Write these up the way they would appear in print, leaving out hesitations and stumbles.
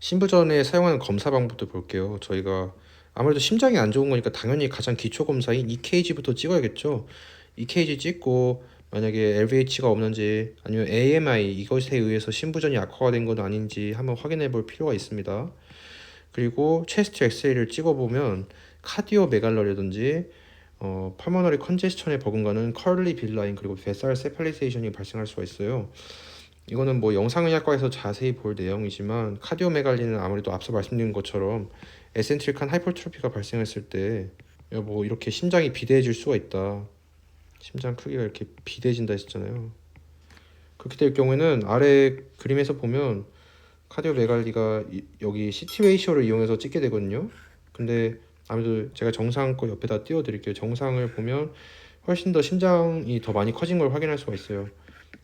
신부 전에 사용하는 검사 방법도 볼게요. 저희가 아무래도 심장이 안 좋은 거니까 당연히 가장 기초 검사인 EKG부터 찍어야겠죠. EKG 찍고 만약에 LVH가 없는지 아니면 AMI 이것에 의해서 신부전이 악화가 된 건 아닌지 한번 확인해 볼 필요가 있습니다. 그리고 체스트 엑스레이를 찍어보면 카디오 메갈러라든지 펄모너리 컨제스천에 버금가는 컬리 빌라인 그리고 베살 세팔리테이션이 발생할 수가 있어요. 이거는 뭐 영상의학과에서 자세히 볼 내용이지만 카디오메갈리는 아무래도 앞서 말씀드린 것처럼 에센트릭한 하이퍼트로피가 발생했을 때 뭐 이렇게 심장이 비대해질 수가 있다. 심장 크기가 이렇게 비대해진다 했잖아요. 그렇게 될 경우에는 아래 그림에서 보면 카디오메갈리가 여기 CT 레이시오를 이용해서 찍게 되거든요. 근데 아무래도 제가 정상 거 옆에다 띄워 드릴게요. 정상을 보면 훨씬 더 심장이 더 많이 커진 걸 확인할 수가 있어요.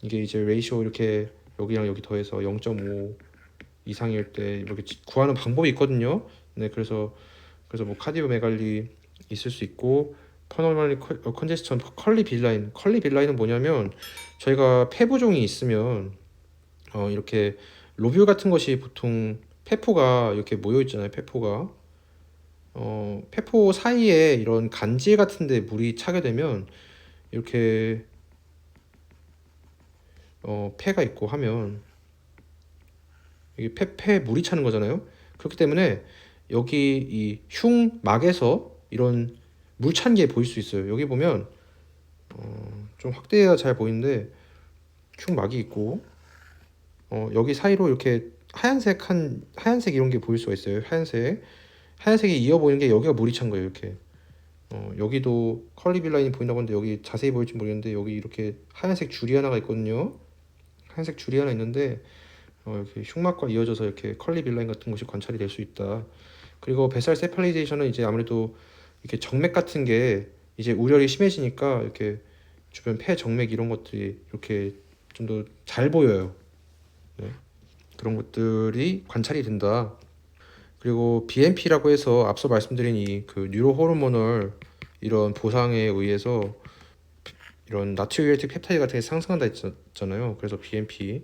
이게 이제 레이시오 이렇게 여기랑 여기 더해서 0.5 이상일 때 이렇게 구하는 방법이 있거든요. 네, 그래서 뭐 카디오메갈리 있을 수 있고 퍼널머리 컨제스천 컬리 빌라인. 컬리 빌라인은 뭐냐면 저희가 폐부종이 있으면 이렇게 로뷸 같은 것이 보통 폐포가 이렇게 모여 있잖아요. 폐포 사이에 이런 간질 같은데 물이 차게 되면 이렇게 폐가 있고 하면 이게 폐 물이 차는 거잖아요. 그렇기 때문에 여기 이 흉막에서 이런 물 찬 게 보일 수 있어요. 여기 보면 좀 확대해야 잘 보이는데 흉막이 있고 여기 사이로 이렇게 하얀색 이런 게 보일 수가 있어요. 하얀색이 이어 보이는 게 여기가 물이 찬 거예요. 이렇게 여기도 컬리 빌라인이 보인다고 하는데 여기 자세히 보일지 모르겠는데 여기 이렇게 하얀색 줄이 하나가 있거든요. 하얀색 줄이 하나 있는데 이렇게 흉막과 이어져서 이렇게 컬리 빌라인 같은 것이 관찰이 될 수 있다. 그리고 뱃살 세팔리제이션은 이제 아무래도 이렇게 정맥 같은 게 이제 우열이 심해지니까 이렇게 주변 폐 정맥 이런 것들이 이렇게 좀 더 잘 보여요. 네. 그런 것들이 관찰이 된다. 그리고 BMP라고 해서 앞서 말씀드린 이 그 뉴로 호르모널 이런 보상에 의해서 이런 나트리우레틱 펩타이드 같은 게 상승한다 했잖아요. 그래서 BMP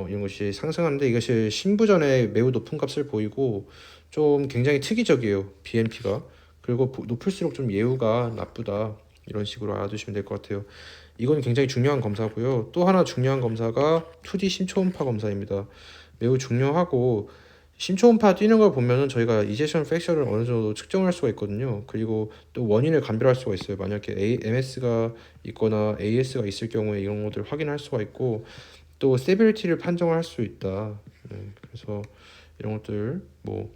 이런 것이 상승하는데 이것이 신부전에 매우 높은 값을 보이고 좀 굉장히 특이적이에요. BMP가. 그리고 높을수록 좀 예후가 나쁘다. 이런 식으로 알아두시면 될 것 같아요. 이건 굉장히 중요한 검사고요. 또 하나 중요한 검사가 2D 심초음파 검사입니다. 매우 중요하고 심초음파 뛰는 걸 보면은 저희가 이제션 프랙션을 어느 정도 측정할 수가 있거든요. 그리고 또 원인을 감별할 수가 있어요. 만약에 MS가 있거나 AS가 있을 경우에 이런 것들을 확인할 수가 있고 또 세비리티를 판정할 수 있다. 네, 그래서 이런 것들 뭐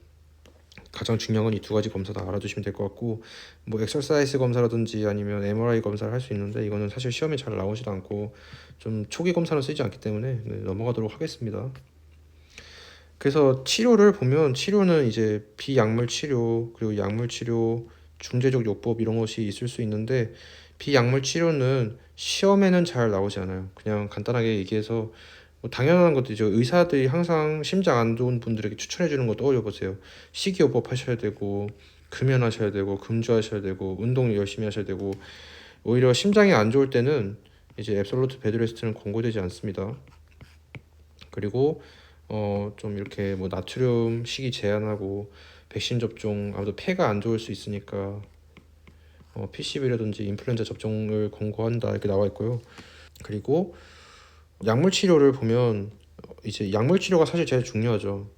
가장 중요한 건 이 두 가지 검사 다 알아두시면 될 것 같고 뭐 엑서사이즈 검사라든지 아니면 MRI 검사를 할 수 있는데 이거는 사실 시험에 잘 나오지도 않고 좀 초기 검사는 쓰지 않기 때문에 넘어가도록 하겠습니다. 그래서 치료를 보면 치료는 이제 비약물 치료 그리고 약물 치료 중재적 요법 이런 것이 있을 수 있는데 비약물 치료는 시험에는 잘 나오지 않아요. 그냥 간단하게 얘기해서 뭐 당연한 것들이죠. 의사들이 항상 심장 안 좋은 분들에게 추천해 주는 거 떠올려 보세요. 식이요법 하셔야 되고 금연하셔야 되고 금주하셔야 되고 운동 열심히 하셔야 되고 오히려 심장이 안 좋을 때는 이제 앱솔루트 베드레스트는 권고되지 않습니다. 그리고 좀 이렇게 뭐 나트륨 식이 제한하고 백신 접종 아무래도 폐가 안 좋을 수 있으니까 PCV라든지 인플루엔자 접종을 권고한다 이렇게 나와 있고요. 그리고 약물 치료를 보면 이제 약물 치료가 사실 제일 중요하죠.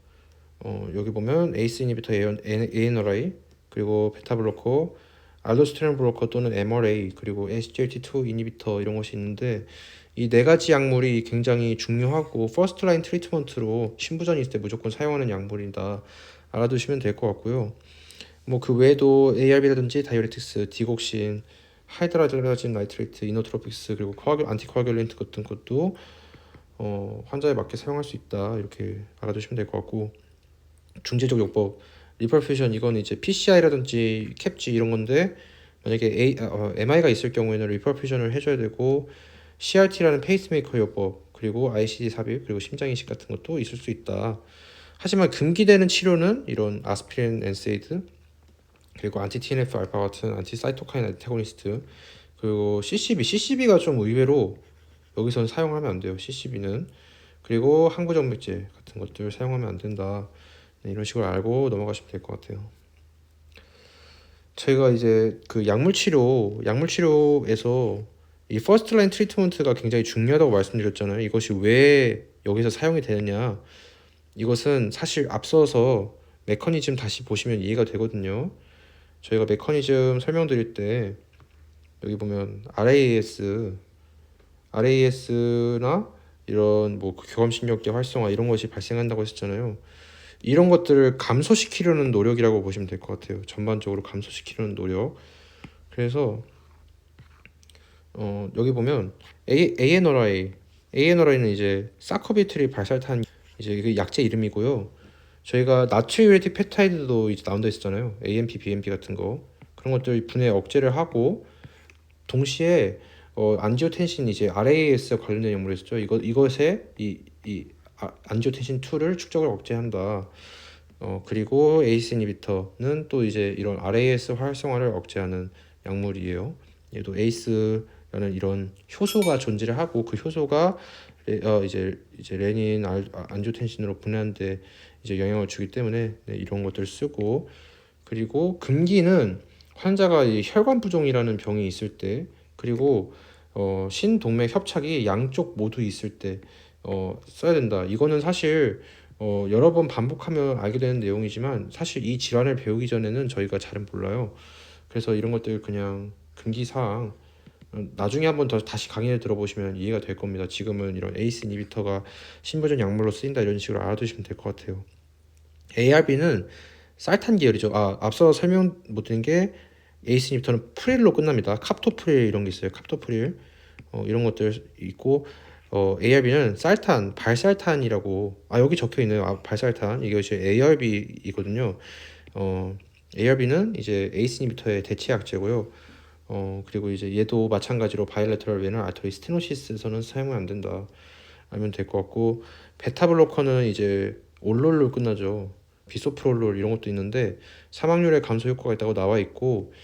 여기 보면 에이스 이니비터 ANRI 그리고 베타 블로커 알도스테론 블로커 또는 MRA 그리고 SGLT2 이니비터 이런 것이 있는데 이 네 가지 약물이 굉장히 중요하고 퍼스트 라인 트리트먼트로 신부전이 있을 때 무조건 사용하는 약물이다 알아두시면 될 것 같고요. 뭐 그 외에도 ARB라든지 다이어레틱스, 디곡신, 하이드라진 나이트레이트, 이노트로픽스 그리고 안티코아귤렌트 같은 것도 환자에 맞게 사용할 수 있다 이렇게 알아두시면 될 것 같고 중재적 요법 리퍼퓨전 이건 이제 PCI라든지 캡지 이런 건데 만약에 MI가 있을 경우에는 리퍼퓨전을 해줘야 되고 CRT라는 페이스메이커 요법 그리고 ICD 삽입 그리고 심장 이식 같은 것도 있을 수 있다. 하지만 금기되는 치료는 이런 아스피린, 엔세이드 그리고 안티 TNF 알파 같은 안티 사이토카인 안타고니스트 그리고 CCB가 좀 의외로 여기선 사용하면 안 돼요. CCB는 그리고 항부정맥제 같은 것들 사용하면 안 된다. 네, 이런 식으로 알고 넘어가시면 될 것 같아요. 저희가 이제 그 약물 치료에서 이 퍼스트 라인 트리트먼트가 굉장히 중요하다고 말씀드렸잖아요. 이것이 왜 여기서 사용이 되느냐? 이것은 사실 앞서서 메커니즘 다시 보시면 이해가 되거든요. 저희가 메커니즘 설명드릴 때 여기 보면 RAS나 이런 뭐 교감신경계 활성화 이런 것이 발생한다고 했었잖아요. 이런 것들을 감소시키려는 노력이라고 보시면 될 것 같아요. 전반적으로 감소시키려는 노력. 그래서 여기 보면 ANRI는 이제 사커비트릴 발살탄 이제 그 약제 이름이고요. 저희가 나트리우레틱 펩타이드도 이제 나온다 했었잖아요. AMP, BMP 같은 거 그런 것들 분해 억제를 하고 동시에 안지오텐신 이제 RAS 관련된 연구를 했었죠. 이것에 이 안지오텐신 2를 축적을 억제한다. 그리고 ACE 이니비터는 또 이제 이런 RAS 활성화를 억제하는 약물이에요. 얘도 ACE라는 이런 효소가 존재를 하고 그 효소가 이제 레닌 안지오텐신으로 분해하는데 이제 영향을 주기 때문에 네, 이런 것들 쓰고 그리고 금기는 환자가 이 혈관 부종이라는 병이 있을 때 그리고 신동맥 협착이 양쪽 모두 있을 때 써야 된다. 이거는 사실 여러 번 반복하면 알게 되는 내용이지만 사실 이 질환을 배우기 전에는 저희가 잘은 몰라요. 그래서 이런 것들 그냥 금기사항 나중에 한번 더 다시 강의를 들어보시면 이해가 될 겁니다. 지금은 이런 에이스 이니비터가 신부전 약물로 쓰인다 이런 식으로 알아두시면 될 것 같아요. ARB는 살탄 계열이죠. 앞서 설명 못 드린 게 에이스 이니비터는 프릴로 끝납니다. 카프토프릴 이런 게 있어요. 카프토프릴 이런 것들 있고 ARB는 살탄, 발살탄이라고 여기 적혀 있네요. 발살탄 이것이 ARB이거든요. ARB는 이제 에이스 이니비터의 대체 약제고요. 그리고 이제 얘도 마찬가지로 바이레터럴 베널 아터리 스테노시스에서는 사용은 안 된다. 알면 될 것 같고 베타블로커는 이제 올롤로 끝나죠. 비소프롤롤 이런 것도 있는데 사망률의 감소 효과가 있다고 나와 있고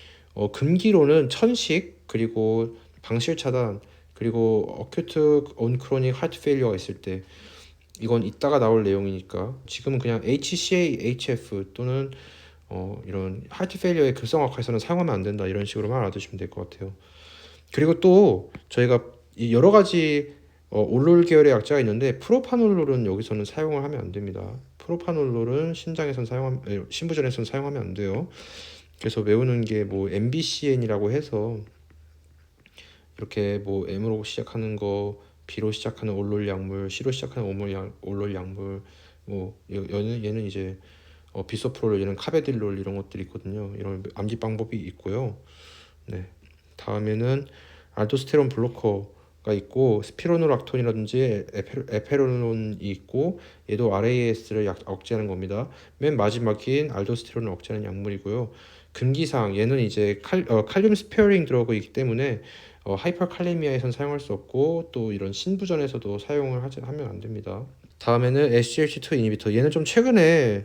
금기로는 천식 그리고 방실 차단 그리고 어큐트 온크로닉 하트 페일리어가 있을 때 이건 이따가 나올 내용이니까 지금은 그냥 HCA, HF 또는 이런 하트 페일리어의 급성악화에서는 사용하면 안 된다 이런 식으로만 알아두시면 될 것 같아요. 그리고 또 저희가 여러 가지 올롤 계열의 약자가 있는데 프로파놀롤은 여기서는 사용을 하면 안 됩니다. 프로파놀롤은 신부전에서는 사용하면 안 돼요. 그래서 외우는 게 뭐 MBCN이라고 해서 이렇게 뭐 M으로 시작하는 거, B로 시작하는 올롤 약물, C로 시작하는 올롤 약물, 뭐 얘는 이제 비소프롤, 얘는 카베딜롤 이런 것들이 있거든요. 이런 암기 방법이 있고요. 네. 다음에는 알도스테론 블로커가 있고 스피로노락톤이라든지 에페로논이 있고 얘도 RAS를 억제하는 겁니다. 맨 마지막인 알도스테론을 억제하는 약물이고요. 금기사항 얘는 이제 칼륨 스페어링 드러그이기 때문에 하이퍼칼레미아에선 사용할 수 없고 또 이런 신부전에서도 사용을 하면 안 됩니다. 다음에는 SGLT2 이니비터 얘는 좀 최근에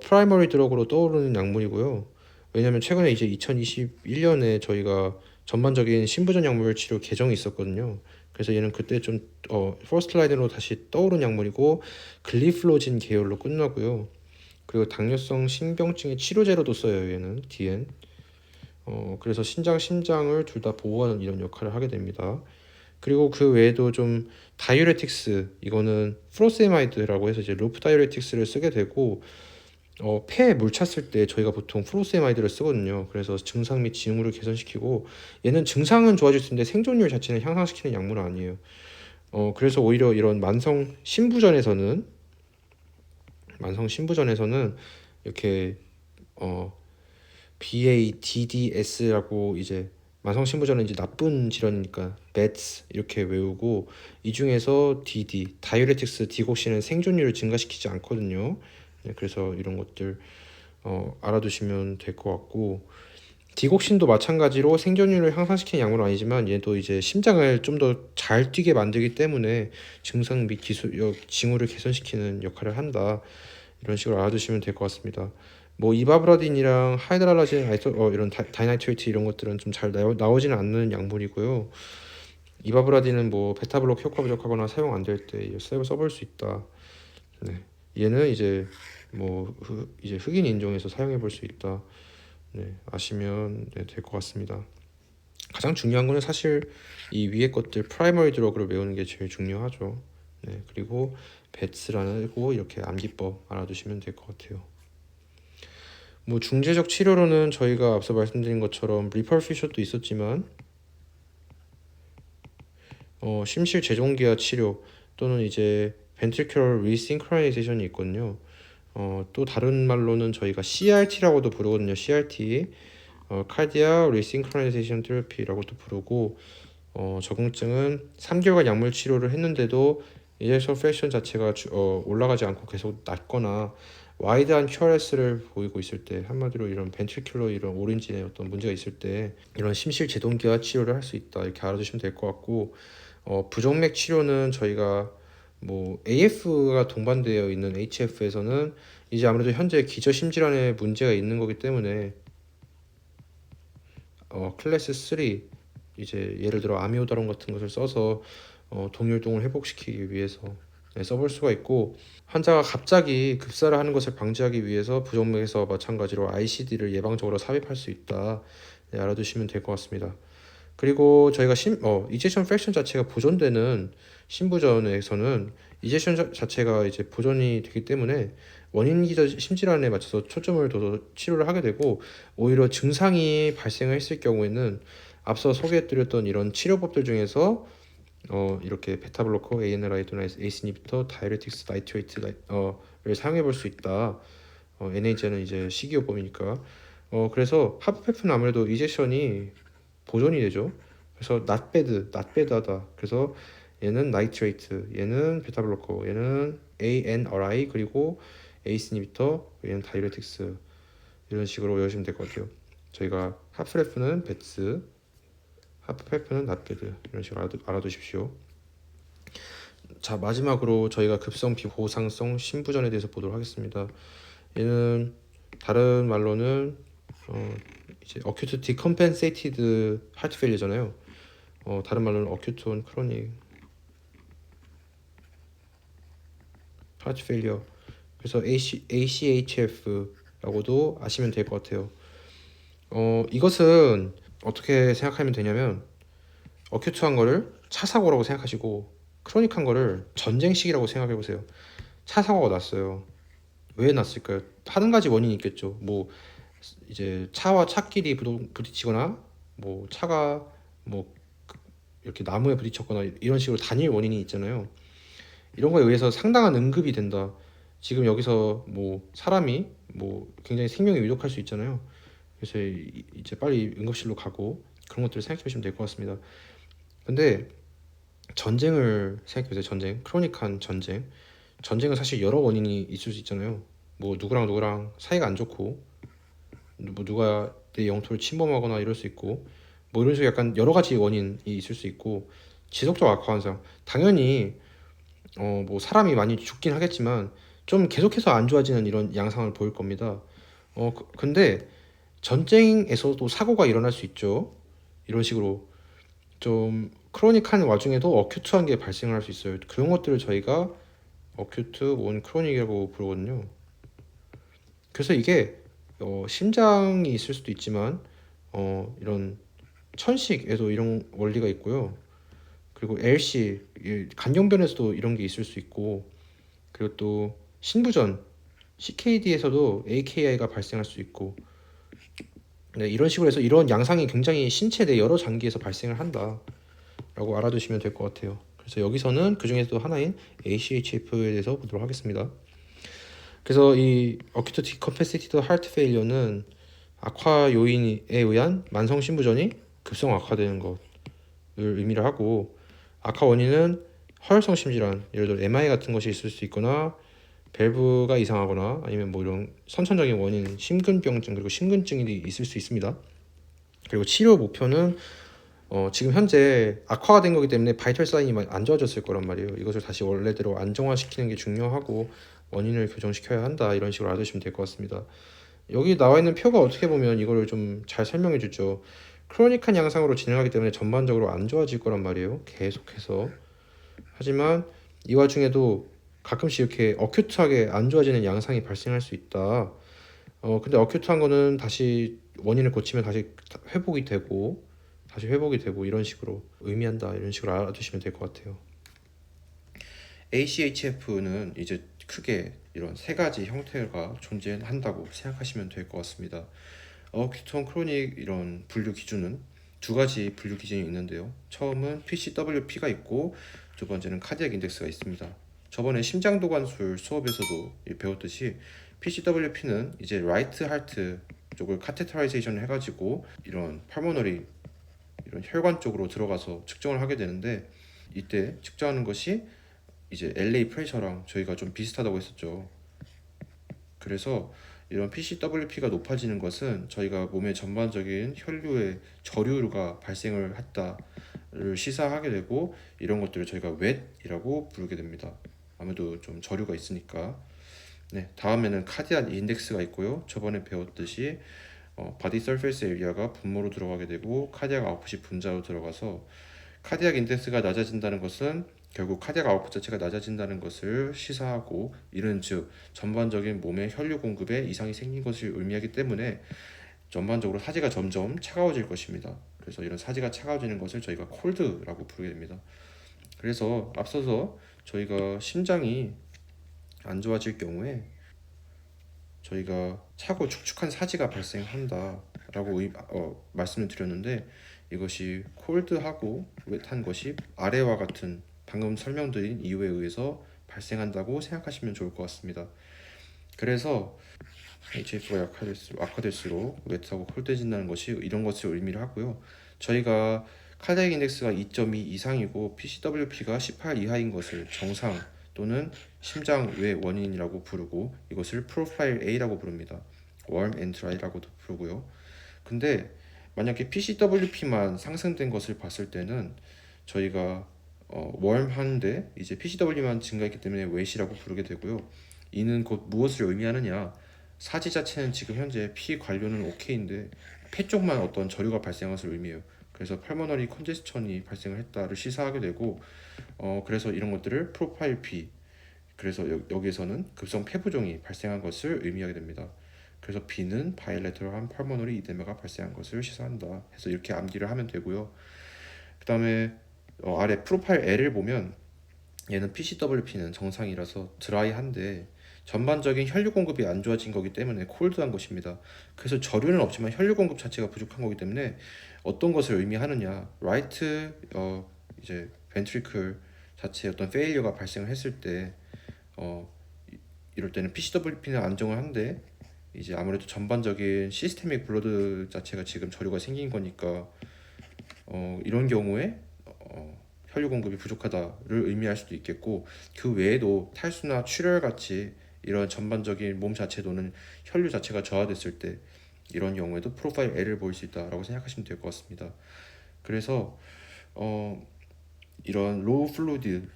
프라이머리 드러그로 떠오르는 약물이고요. 왜냐면 최근에 이제 2021년에 저희가 전반적인 신부전 약물 치료 개정이 있었거든요. 그래서 얘는 그때 좀 퍼스트 라인으로 다시 떠오른 약물이고 글리플로진 계열로 끝나고요. 그리고 당뇨성 신병증의 치료제로도 써요. 얘는 DN. 그래서 심장을 둘 다 보호하는 이런 역할을 하게 됩니다. 그리고 그 외에도 좀 다이유레틱스 이거는 프로세마이드라고 해서 이제 루프 다이유레틱스를 쓰게 되고 폐에 물 찼을 때 저희가 보통 프로세마이드를 쓰거든요. 그래서 증상 및 징후를 개선시키고 얘는 증상은 좋아질 수 있는데 생존율 자체는 향상시키는 약물은 아니에요. 그래서 오히려 이런 만성 신부전에서는 이렇게 BADDS라고 이제 만성 신부전은 이제 나쁜 질환이니까 BADS 이렇게 외우고 이 중에서 DD 다이유레틱스 디곡신은 생존율을 증가시키지 않거든요. 네, 그래서 이런 것들 알아두시면 될 것 같고 디곡신도 마찬가지로 생존율을 향상시키는 약물은 아니지만 얘도 이제 심장을 좀 더 잘 뛰게 만들기 때문에 증상 및 징후를 개선시키는 역할을 한다. 이런 식으로 알아두시면 될 것 같습니다. 뭐 이바브라딘이랑 하이드랄라진 이런 다이나이트레이트 이런 것들은 좀 잘 나오지는 않는 약물이고요. 이바브라딘은 뭐 베타블록 효과 부족하거나 사용 안 될 때 써볼 수 있다. 네. 얘는 이제 뭐 이제 흑인 인종에서 사용해 볼 수 있다. 네. 아시면 네, 될 것 같습니다. 가장 중요한 거는 사실 이 위에 것들 프라이머리 드러그를 외우는 게 제일 중요하죠. 네. 그리고 배츠라고 이렇게 암기법 알아두시면 될 것 같아요. 뭐 중재적 치료로는 저희가 앞서 말씀드린 것처럼 리퍼퓨션도 있었지만 심실 재종기화 치료 또는 이제 ventricular resynchronization이 있거든요. 또 다른 말로는 저희가 CRT라고도 부르거든요. CRT, Cardiac Resynchronization Therapy라고도 부르고, 적응증은 3개월간 약물 치료를 했는데도 이젝션 프랙션 자체가 올라가지 않고 계속 낮거나 와이드한 QRS를 보이고 있을 때, 한마디로 이런 벤트리큘러 이런 오렌진의 어떤 문제가 있을 때 이런 심실 제동기화 치료를 할 수 있다 이렇게 알아두시면 될 것 같고, 부정맥 치료는 저희가 뭐 AF가 동반되어 있는 HF에서는 이제 아무래도 현재 기저심질환에 문제가 있는 거기 때문에 클래스 3 이제 예를 들어 아미오다론 같은 것을 써서 동율동을 회복시키기 위해서 써볼 수가 있고, 환자가 갑자기 급사를 하는 것을 방지하기 위해서 부정맥에서 마찬가지로 ICD를 예방적으로 삽입할 수 있다. 네, 알아두시면 될 것 같습니다. 그리고 저희가 이제션 프랙션 자체가 보존되는 신부전에서는 이제션 자체가 이제 보존이 되기 때문에 원인 기저 심질환에 맞춰서 초점을 둬서 치료를 하게 되고, 오히려 증상이 발생을 했을 경우에는 앞서 소개해드렸던 이런 치료법들 중에서 이렇게 베타블로커, ANRI 또는 에이스 이니비터, 다이레틱스 나이트레이트를 사용해 볼 수 있다. NH는 이제 식이요법이니까. 그래서 하프페프는 아무래도 이제션이 보존이 되죠. 그래서 not bad하다. 그래서 얘는 나이트레이트, 얘는 베타블로커, 얘는 ANRI 그리고 에이스 이니비터, 얘는 다이레틱스 이런 식으로 외우시면 될 것 같아요. 저희가 하프레프는 베츠, 하프페프는 not bad 이런 식으로 알아두십시오. 자, 마지막으로 저희가 급성 비보상성 심부전에 대해서 보도록 하겠습니다. 얘는 다른 말로는 이제 acute decompensated heart failure잖아요. 다른 말로는 acute on chronic heart failure. 그래서 ACHF라고도 아시면 될 것 같아요. 이것은 어떻게 생각하면 되냐면 어큐트한 거를 차 사고라고 생각하시고 크로닉한 거를 전쟁식이라고 생각해 보세요. 차 사고가 났어요. 왜 났을까요? 한 가지 원인이 있겠죠. 뭐 이제 차와 차끼리 부딪히거나 뭐 차가 뭐 이렇게 나무에 부딪혔거나 이런 식으로 단일 원인이 있잖아요. 이런 거에 의해서 상당한 응급이 된다. 지금 여기서 뭐 사람이 뭐 굉장히 생명이 위독할 수 있잖아요. 그래서 이제 빨리 응급실로 가고 그런 것들을 생각해 보시면 될 것 같습니다. 근데 전쟁을 생각해 보세요. 전쟁, 크로닉한 전쟁. 전쟁은 사실 여러 원인이 있을 수 있잖아요. 뭐 누구랑 사이가 안 좋고, 뭐 누가 내 영토를 침범하거나 이럴 수 있고, 뭐 이런 식으로 약간 여러 가지 원인이 있을 수 있고, 지속적 악화 현상. 당연히 뭐 사람이 많이 죽긴 하겠지만 좀 계속해서 안 좋아지는 이런 양상을 보일 겁니다. 근데 전쟁에서도 사고가 일어날 수 있죠. 이런 식으로 좀 크로닉한 와중에도 어큐트한 게 발생할 수 있어요. 그런 것들을 저희가 어큐트 온 크로닉이라고 부르거든요. 그래서 이게 심장이 있을 수도 있지만 이런 천식에도 이런 원리가 있고요. 그리고 LC 간경변에서도 이런 게 있을 수 있고, 그리고 또 신부전 CKD에서도 AKI가 발생할 수 있고, 네, 이런 식으로 해서 이런 양상이 굉장히 신체 내 여러 장기에서 발생을 한다라고 알아두시면 될 것 같아요. 그래서 여기서는 그 중에서도 하나인 ACHF에 대해서 보도록 하겠습니다. 그래서 이 Acute Decompensated Heart Failure는 악화 요인에 의한 만성 심부전이 급성 악화되는 것을 의미를 하고, 악화 원인은 허혈성 심질환, 예를 들어 MI 같은 것이 있을 수 있거나 밸브가 이상하거나 아니면 뭐 이런 선천적인 원인, 심근병증 그리고 심근증이 있을 수 있습니다. 그리고 치료 목표는 지금 현재 악화가 된 거기 때문에 바이털 사인이 안 좋아졌을 거란 말이에요. 이것을 다시 원래대로 안정화시키는 게 중요하고 원인을 교정시켜야 한다. 이런 식으로 알아두시면 될 것 같습니다. 여기 나와 있는 표가 어떻게 보면 이거를 좀 잘 설명해 주죠. 크로닉한 양상으로 진행하기 때문에 전반적으로 안 좋아질 거란 말이에요. 계속해서. 하지만 이 와중에도 가끔씩 이렇게 어큐트하게 안 좋아지는 양상이 발생할 수 있다. 근데 어큐트한 거는 다시 원인을 고치면 다시 회복이 되고 이런 식으로 의미한다. 이런 식으로 알아두시면 될 것 같아요. ACHF는 이제 크게 이런 세 가지 형태가 존재한다고 생각하시면 될 것 같습니다. 어큐트한 크로닉 이런 분류 기준은 두 가지 분류 기준이 있는데요. 처음은 PCWP가 있고 두 번째는 카디악 인덱스가 있습니다. 저번에 심장도관술 수업에서도 배웠듯이 PCWP는 이제 라이트 하트 쪽을 카테터라이제이션 해가지고 이런 팔모너리 이런 혈관 쪽으로 들어가서 측정을 하게 되는데, 이때 측정하는 것이 이제 LA 프레셔랑 저희가 좀 비슷하다고 했었죠. 그래서 이런 PCWP가 높아지는 것은 저희가 몸의 전반적인 혈류의 저류가 발생을 했다를 시사하게 되고, 이런 것들을 저희가 웻이라고 부르게 됩니다. 아무래도 좀 저류가 있으니까. 네, 다음에는 카디악 인덱스가 있고요. 저번에 배웠듯이 바디 서페이스 에리아가 분모로 들어가게 되고 카디악 아웃풋이 분자로 들어가서, 카디악 인덱스가 낮아진다는 것은 결국 카디악 아웃풋 자체가 낮아진다는 것을 시사하고, 이는 즉 전반적인 몸의 혈류 공급에 이상이 생긴 것을 의미하기 때문에 전반적으로 사지가 점점 차가워질 것입니다. 그래서 이런 사지가 차가워지는 것을 저희가 콜드라고 부르게 됩니다. 그래서 앞서서 저희가 심장이 안 좋아질 경우에 저희가 차고 축축한 사지가 발생한다라고 말씀을 드렸는데, 이것이 콜드하고 웻한 것이 아래와 같은 방금 설명드린 이유에 의해서 발생한다고 생각하시면 좋을 것 같습니다. 그래서 HF가 악화될수록 웻하고 콜드해진다는 것이 이런 것을 의미를 하고요. 저희가 카디악 인덱스가 2.2 이상이고 PCWP가 18 이하인 것을 정상 또는 심장 외 원인이라고 부르고, 이것을 프로파일 A라고 부릅니다. warm and dry라고도 부르고요. 근데 만약에 PCWP만 상승된 것을 봤을 때는 저희가 warm한데 이제 PCW만 증가했기 때문에 웨이시라고 부르게 되고요. 이는 곧 무엇을 의미하느냐, 사지 자체는 지금 현재 피 관료는 오케이인데 폐 쪽만 어떤 저류가 발생한 것을 의미해요. 그래서 팔모너리 컨제스천이 발생을 했다를 시사하게 되고, 그래서 이런 것들을 프로파일 B, 그래서 여기에서는 급성 폐부종이 발생한 것을 의미하게 됩니다. 그래서 B는 바이레터럴한 팔모너리 이데마가 발생한 것을 시사한다 해서 이렇게 암기를 하면 되고요. 그 다음에 아래 프로파일 L을 보면 얘는 PCWP는 정상이라서 드라이한데 전반적인 혈류 공급이 안 좋아진 거기 때문에 콜드한 것입니다. 그래서 저류는 없지만 혈류 공급 자체가 부족한 거기 때문에 어떤 것을 의미하느냐, 라이트 이제 벤트리클 자체에 어떤 페일리어가 발생을 했을 때 이럴 때는 PCWP는 안정을 한데 이제 아무래도 전반적인 시스테믹 블러드 자체가 지금 저류가 생긴 거니까 이런 경우에 혈류 공급이 부족하다를 의미할 수도 있겠고, 그 외에도 탈수나 출혈 같이 이런 전반적인 몸 자체 또는 혈류 자체가 저하됐을 때 이런 경우에도 프로파일 L을 보일 수 있다라고 생각하시면 될 것 같습니다. 그래서 이런 로우 플루이드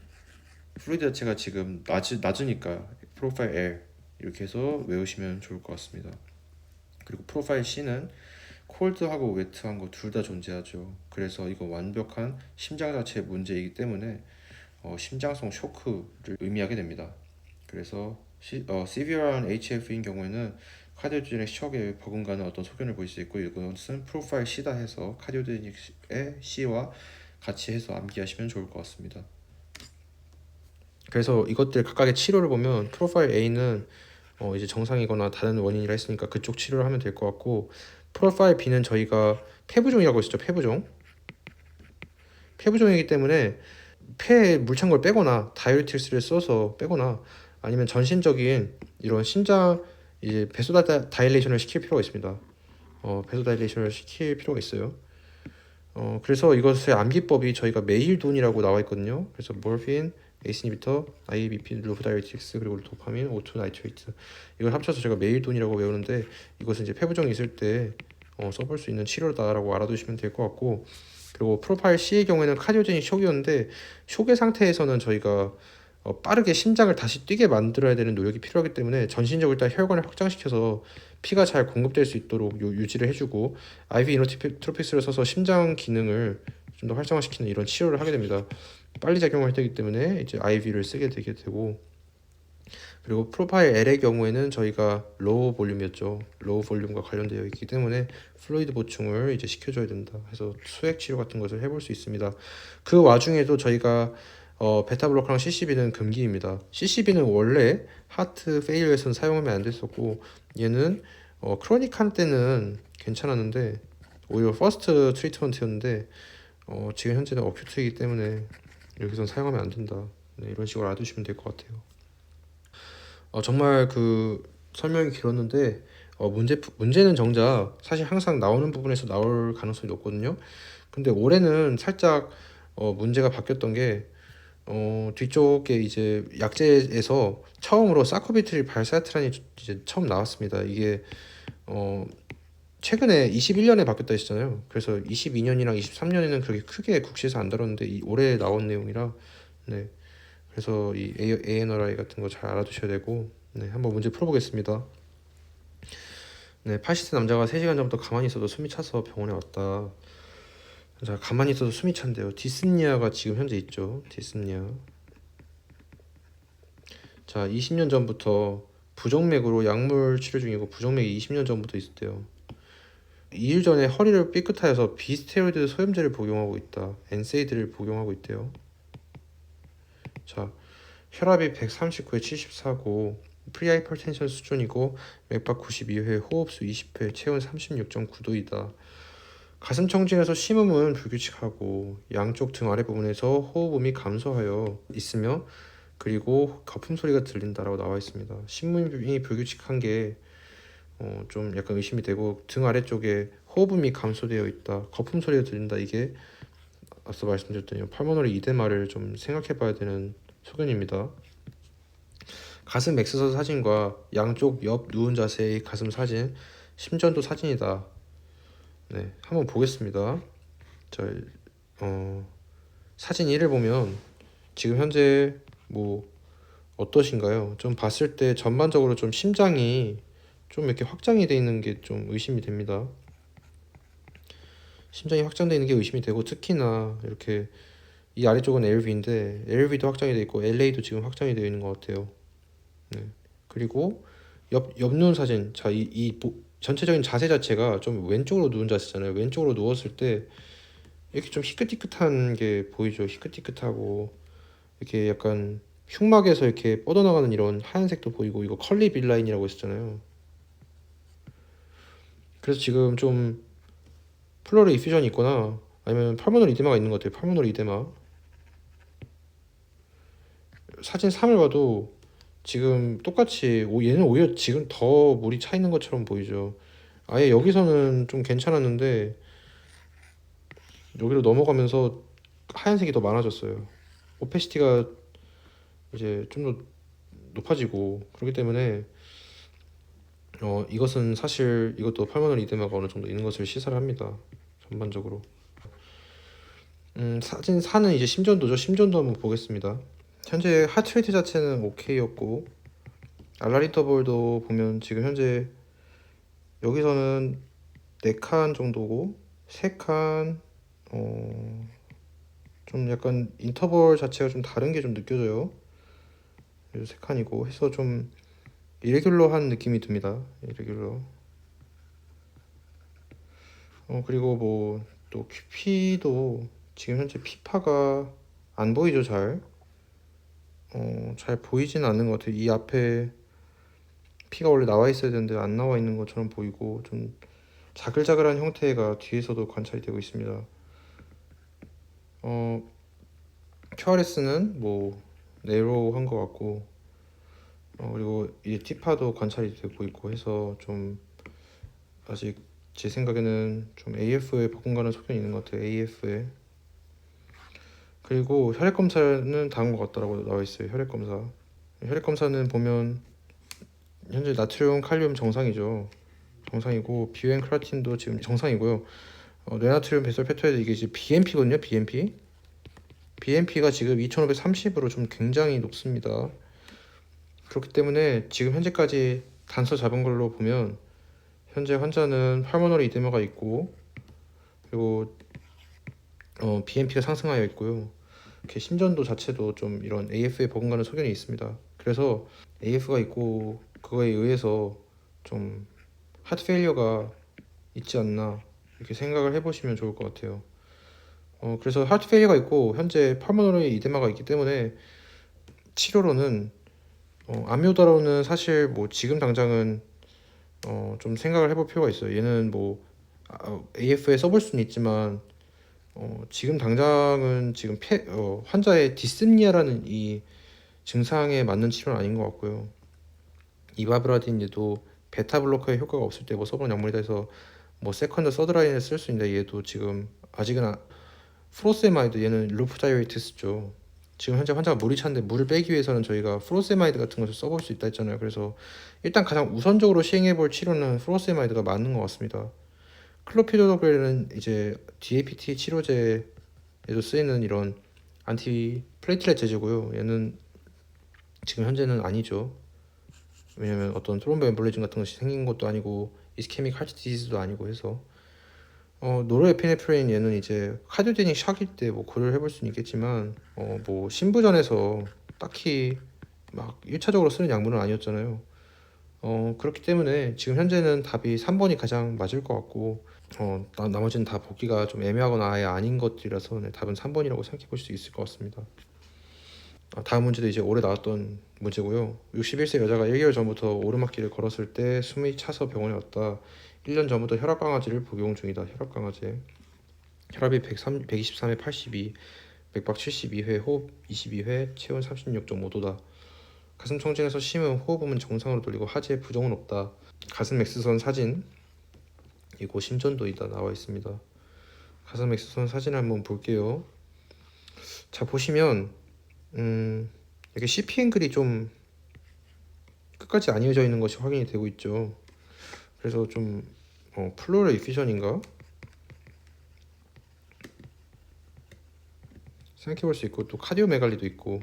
자체가 지금 낮으니까 프로파일 L 이렇게 해서 외우시면 좋을 것 같습니다. 그리고 프로파일 C는 콜드하고 웨트한 거 둘 다 존재하죠. 그래서 이거 완벽한 심장 자체의 문제이기 때문에 심장성 쇼크를 의미하게 됩니다. 그래서 시비어한 HF인 경우에는 카디오제닉 셔크에 버금가는 어떤 소견을 보일 수 있고, 이것은 프로파일 C다 해서 카디오제닉의 C와 같이 해서 암기하시면 좋을 것 같습니다. 그래서 이것들 각각의 치료를 보면 프로파일 A는 이제 정상이거나 다른 원인이라 했으니까 그쪽 치료를 하면 될 것 같고, 프로파일 B는 저희가 폐부종이라고 했었죠. 폐부종이기 때문에 폐에 물찬 걸 빼거나 다이어리틱스를 써서 빼거나 아니면 전신적인 이런 심장 이제 배소 다일레이션을 시킬 필요가 있습니다. 배소 다일레이션을 시킬 필요가 있어요. 그래서 이것의 암기법이 저희가 메일돈이라고 나와 있거든요. 그래서 모르핀, 에이스 이니비터, IABP, 루프다이어틱스, 그리고 도파민, 오토 나이트레이트, 이걸 합쳐서 제가 메일돈이라고 외우는데, 이것은 이제 폐부종이 있을 때 써볼 수 있는 치료다라고 알아두시면 될 것 같고, 그리고 프로파일 C의 경우에는 카디오제닉 쇼크였는데 쇼크의 상태에서는 저희가 빠르게 심장을 다시 뛰게 만들어야 되는 노력이 필요하기 때문에 전신적으로 일단 혈관을 확장시켜서 피가 잘 공급될 수 있도록 유지를 해주고 IV 이노트로픽스를 써서 심장 기능을 좀 더 활성화시키는 이런 치료를 하게 됩니다. 빨리 작용할 때이기 때문에 이제 IV를 쓰게 되게 되고, 그리고 프로파일 L의 경우에는 저희가 로우 볼륨이었죠. 로우 볼륨과 관련되어 있기 때문에 플루이드 보충을 이제 시켜줘야 된다 해서 수액 치료 같은 것을 해볼 수 있습니다. 그 와중에도 저희가 베타 블로커랑 CCB는 금기입니다. CCB는 원래 하트 페일에서는 사용하면 안 됐었고, 얘는 크로닉한 때는 괜찮았는데 오히려 퍼스트 트리트먼트였는데 지금 현재는 어큐트이기 때문에 여기선 사용하면 안 된다. 네, 이런 식으로 알아두시면 될 것 같아요. 정말 그 설명이 길었는데 문제는 정작 사실 항상 나오는 부분에서 나올 가능성이 높거든요. 근데 올해는 살짝 문제가 바뀌었던 게 뒤쪽에 이제 약제에서 처음으로 사쿠비트릴 발사트란이 이제 처음 나왔습니다. 이게 최근에 21년에 바뀌었다 했잖아요. 그래서 22년이랑 23년에는 그렇게 크게 국시에서 안 다뤘는데 올해 나온 내용이라, 네. 그래서 이 ANRI 같은 거 잘 알아두셔야 되고, 네, 한번 문제 풀어보겠습니다. 네, 80세 남자가 3시간 전부터 가만히 있어도 숨이 차서 병원에 왔다. 자, 가만히 있어도 숨이 찬대요. 디스니아가 지금 현재 있죠. 디스니아. 자, 20년 전부터 부정맥으로 약물 치료 중이고 부정맥이 20년 전부터 있었대요. 2일 전에 허리를 삐끗하여서 비스테로이드 소염제를 복용하고 있다. 엔세이드를 복용하고 있대요. 자, 혈압이 139에 74고 프리하이퍼텐션 수준이고 맥박 92회, 호흡수 20회, 체온 36.9도이다. 가슴 청진에서 심음은 불규칙하고 양쪽 등 아래 부분에서 호흡음이 감소하여 있으며 그리고 거품 소리가 들린다라고 나와 있습니다. 심음이 불규칙한 게 좀 약간 의심이 되고, 등 아래쪽에 호흡음이 감소되어 있다, 거품 소리가 들린다, 이게 앞서 말씀드렸던 팔모너리 이데마를 좀 생각해 봐야 되는 소견입니다. 가슴 X선 사진과 양쪽 옆 누운 자세의 가슴 사진, 심전도 사진이다. 네, 한번 보겠습니다. 자, 사진 1을 보면 지금 현재 뭐 어떠신가요? 좀 봤을 때 전반적으로 좀 심장이 좀 이렇게 확장이 되어 있는 게 좀 의심이 됩니다. 심장이 확장되어 있는 게 의심이 되고, 특히나 이렇게 이 아래쪽은 LV인데 LV도 확장이 되어 있고 LA도 지금 확장이 되어 있는 것 같아요. 네. 그리고 옆 누운 사진. 자, 전체적인 자세 자체가 좀 왼쪽으로 누운 자세잖아요. 왼쪽으로 누웠을 때 이렇게 좀 희끗희끗한 게 보이죠. 희끗희끗하고 이렇게 약간 흉막에서 이렇게 뻗어나가는 이런 하얀색도 보이고, 이거 컬리 빌라인이라고 했었잖아요. 그래서 지금 좀 플로럴 이퓨전이 있거나 아니면 팔모널 이데마가 있는 것 같아요. 팔모널 이데마. 사진 3을 봐도 지금 똑같이 얘는 오히려 지금 더 물이 차 있는 것처럼 보이죠. 아예 여기서는 좀 괜찮았는데 여기로 넘어가면서 하얀색이 더 많아졌어요. 오페시티가 이제 좀 더 높아지고, 그렇기 때문에 이것은 사실 이것도 팔모널 이데마가 어느 정도 있는 것을 시사를 합니다. 전반적으로. 사진 4는 이제 심전도죠. 심전도 한번 보겠습니다. 현재 하트레이트 자체는 오케이였고, 알라리터볼도 보면 지금 현재 여기서는 4칸 정도고 3칸, 좀 약간 인터벌 자체가 좀 다른 게 좀 느껴져요. 그래서 3칸이고 해서 좀 이레귤러한 느낌이 듭니다. 이레귤러. 그리고 뭐 또 QP도 지금 현재 피파가 안 보이죠. 잘 보이진 않는 것 같아요. 이 앞에 피가 원래 나와 있어야 되는데 안 나와 있는 것처럼 보이고, 좀 자글자글한 형태가 뒤에서도 관찰이 되고 있습니다. QRS는 뭐 네로한 것 같고, 그리고 이 티파도 관찰이 되고 있고 해서 좀 아직 제 생각에는 좀 AF에 바꾼가는 소견이 있는 것 같아요. AF에. 그리고 혈액 검사는 다음 것 같다라고 나와 있어요. 혈액 검사. 혈액 검사는 보면 현재 나트륨, 칼륨 정상이죠. 정상이고 비유엔 크라틴도 지금 정상이고요. 뇌나트륨 배설 페토이드, 이게 이제 BMP거든요. BMP. BMP가 지금 2530으로 좀 굉장히 높습니다. 그렇기 때문에 지금 현재까지 단서 잡은 걸로 보면 현재 환자는 팔모너리 이데마가 있고, 그리고 BMP가 상승하여 있고요. 이렇게 심전도 자체도 좀 이런 AF에 버금가는 소견이 있습니다. 그래서 AF가 있고 그거에 의해서 좀 하트 페일리어가 있지 않나 이렇게 생각을 해보시면 좋을 것 같아요. 그래서 하트 페일리어가 있고 현재 팔모너리 이데마가 있기 때문에 치료로는 암요다로는 사실 뭐 지금 당장은 좀 생각을 해볼 필요가 있어요. 얘는 뭐 AF에 써볼 수는 있지만 지금 당장은 지금 환자의 디스니아라는 이 증상에 맞는 치료는 아닌 것 같고요. 이바브라딘 얘도 베타 블로커의 효과가 없을 때 뭐 써본 약물이다 해서 뭐 세컨드 서드 라인에 쓸 수 있는데 얘도 지금 아직은 프로세마이드 얘는 루프 다이어리티스죠. 지금 현재 환자가 물이 찬데 물을 빼기 위해서는 저희가 프로세마이드 같은 것을 써볼 수 있다 했잖아요. 그래서 일단 가장 우선적으로 시행해볼 치료는 프로세마이드가 맞는 것 같습니다. 클로피도그렐은 이제 DAPT 치료제에도 쓰이는 이런 안티 플레이틀렛 제제고요. 얘는 지금 현재는 아니죠. 왜냐면 어떤 트롬보 엠볼리즘 같은 것이 생긴 것도 아니고 이스케믹 하트 디지즈도 아니고 해서 노르에피네프린 얘는 이제 카디오제닉 샥일 때 뭐 고려를 해볼 수는 있겠지만 뭐 신부전에서 딱히 막 1차적으로 쓰는 약물은 아니었잖아요. 그렇기 때문에 지금 현재는 답이 3번이 가장 맞을 것 같고 나머지는 다 보기가 좀 애매하거나 아예 아닌 것들이라서 네, 답은 3번이라고 생각해 볼 수 있을 것 같습니다. 다음 문제도 이제 올해 나왔던 문제고요. 61세 여자가 1개월 전부터 오르막길을 걸었을 때 숨이 차서 병원에 왔다. 1년 전부터 혈압 강아지를 복용 중이다. 혈압 강아지. 혈압이 123에 82, 맥박 72회, 호흡 22회, 체온 36.5도다. 가슴 청진에서 심음, 호흡음은 정상으로 돌리고 하지에 부종은 없다. 가슴 X선 사진, 이고 심전도이다 나와 있습니다. 가슴 X선 사진을 한번 볼게요. 자 보시면 이렇게 CPN 글이 좀 끝까지 안 이어져 있는 것이 확인이 되고 있죠. 그래서 좀 플로럴 이피션인가 생각해 볼 수 있고 또 카디오메갈리도 있고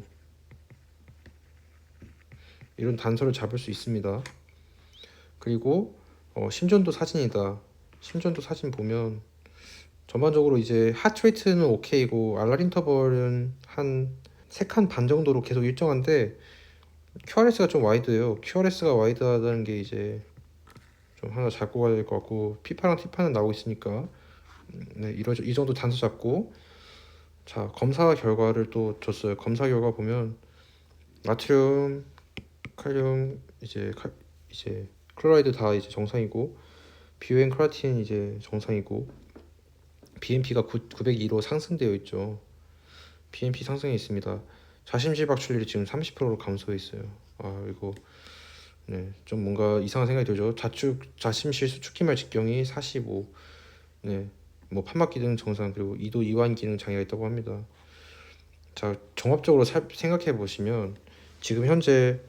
이런 단서를 잡을 수 있습니다. 그리고 심전도 사진이다. 심전도 사진 보면 전반적으로 이제 하트레이트는 오케이고 알랄 인터벌은 한 3칸 반 정도로 계속 일정한데 QRS가 좀 와이드예요. QRS가 와이드하다는 게 이제 좀 하나 잡고 가야 될 것 같고 피파랑 티파는 나오고 있으니까 네, 이 정도 단서 잡고 자 검사 결과를 또 줬어요. 검사 결과 보면 나트륨, 칼륨 이제 클로라이드 다 이제 정상이고 비오엔 크라틴 이제 정상이고 BMP가 902로 상승되어 있죠. BMP 상승해 있습니다. 자심실 박출률이 지금 30%로 감소해 있어요. 이거 네, 좀 뭔가 이상한 생각이 들죠. 자심실 수축기말 직경이 45. 네, 뭐 판막 기능 정상 그리고 이도 이완 기능 장애가 있다고 합니다. 자, 종합적으로 생각해 보시면 지금 현재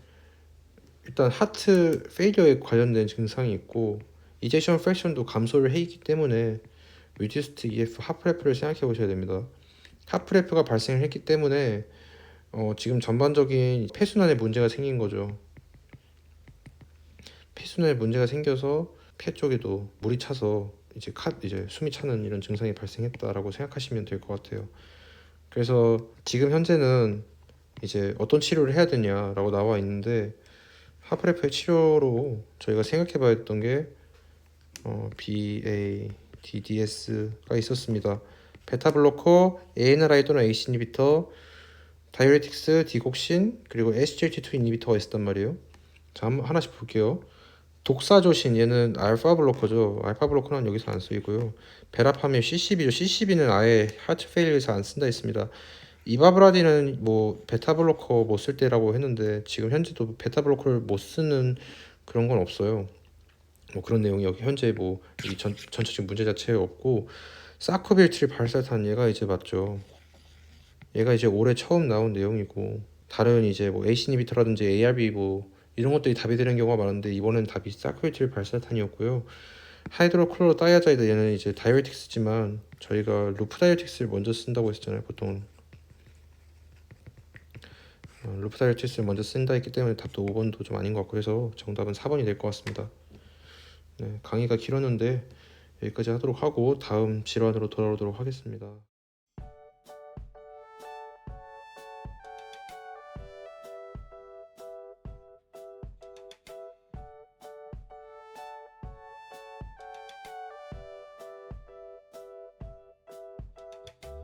일단 하트 페일리어에 관련된 증상이 있고 이젝션 프랙션도 감소를 해 있기 때문에 리듀스트 EF 하프레프를 생각해 보셔야 됩니다. 하프레프가 발생을 했기 때문에 지금 전반적인 폐순환에 문제가 생긴 거죠. 폐순환에 문제가 생겨서 폐 쪽에도 물이 차서 이제 숨이 차는 이런 증상이 발생했다라고 생각하시면 될 것 같아요. 그래서 지금 현재는 이제 어떤 치료를 해야 되냐라고 나와 있는데 하프레프의 치료로 저희가 생각해봐야 했던 게 BADDS가 있었습니다. 베타블로커, ANRI 또는 ACE 이니비터, 다이ure틱스, 디곡신, 그리고 SGLT2 이니비터가 있었단 말이에요. 자, 하나씩 볼게요. 독사조신 얘는 알파 블로커죠. 알파 블로커는 여기서 안 쓰이고요. 베라파밀 CCB죠. CCB는 아예 하트 페일에서 안 쓴다 했습니다. 이바브라딘은 뭐 베타 블로커 못 쓸 때라고 했는데 지금 현재도 베타 블로커를 못 쓰는 그런 건 없어요. 뭐 그런 내용이 여기 현재 뭐 이 전체적인 문제 자체에 없고 사코빌트릴 발사탄 얘가 이제 맞죠. 얘가 이제 올해 처음 나온 내용이고 다른 이제 뭐 AC 이니비터라든지 ARB 뭐 이런 것들이 답이 되는 경우가 많은데 이번엔 답이 사코빌트릴 발사탄이었고요. 하이드로클로로 다이아자이드 얘는 이제 다이어틱스지만 저희가 루프 다이어틱스를 먼저 쓴다고 했잖아요 보통. 루프타이티스를 먼저 쓴다 했기 때문에 답도 5번도 좀 아닌 것 같고 해서 정답은 4번이 될 것 같습니다. 네, 강의가 길었는데 여기까지 하도록 하고 다음 질환으로 돌아오도록 하겠습니다.